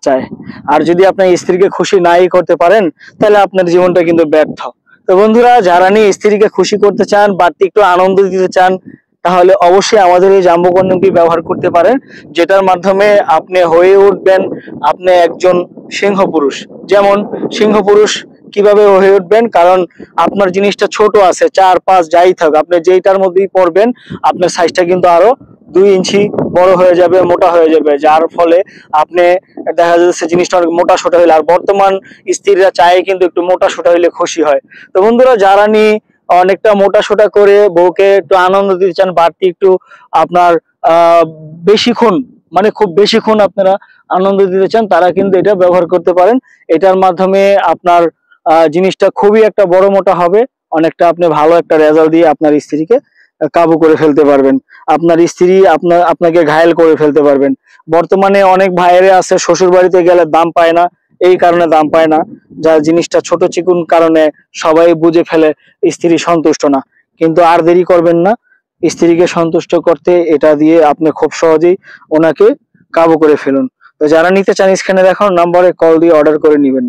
চায়। আর যদি আপনার স্ত্রীকে খুশি নাই করতে পারেন তাহলে আপনার জীবনটা কিন্তু ব্যর্থ। তো বন্ধুরা, যারা নিয়ে স্ত্রীকে খুশি করতে চান, বাড়তি একটু আনন্দ দিতে চান, তাহলে অবশ্যই আমাদের এই জাম্বো কন্ডমটি ব্যবহার করতে পারেন, যেটার মাধ্যমে আপনি হয়ে উঠবেন আপনি একজন সিংহ পুরুষ। যেমন সিংহ পুরুষ কিভাবে হয়ে উঠবেন, কারণ আপনার জিনিসটা ছোট আছে, 4-5 যাই থাক, আপনি যেইটার মধ্যেই পড়বেন আপনার সাইজটা কিন্তু আরো 2 ইঞ্চি বড় হয়ে যাবে, মোটা হয়ে যাবে, যার ফলে আপনি দেখা যাচ্ছে জিনিসটা অনেক মোটা সোটা হইলে, আর বর্তমান স্ত্রীরা চায় কিন্তু একটু মোটা সোটা হইলে খুশি হয়। তো বন্ধুরা, যারা নিয়ে অনেকটা মোটা সোটা করে বউকে একটু আনন্দ দিতে চান, বাড়তি একটু আপনার বেশিক্ষণ, মানে খুব বেশিক্ষণ আপনারা আনন্দ দিতে চান, তারা কিন্তু এটা ব্যবহার করতে পারেন। এটার মাধ্যমে আপনার জিনিসটা খুবই একটা বড় মোটা হবে, অনেকটা আপনি ভালো একটা রেজাল্ট দিয়ে আপনার স্ত্রীকে কাবু করে ফেলতে পারবেন, আপনার স্ত্রী আপনাকে ঘায়েল করে ফেলতে পারবেন। বর্তমানে অনেক ভাইয়েরা আছে শ্বশুর বাড়িতে গেলে দাম পায় না, এই কারণে দাম পায় না, যা জিনিসটা ছোট চিকুন কারণে সবাই বুঝে ফেলে স্ত্রী সন্তুষ্ট না। কিন্তু আর দেরি করবেন না, স্ত্রীকে সন্তুষ্ট করতে এটা দিয়ে আপনি খুব সহজেই ওনাকে কাবু করে ফেলুন। তো যারা নিতে চান স্ক্রিনে দেখানো নম্বরে কল দিয়ে অর্ডার করে নেবেন।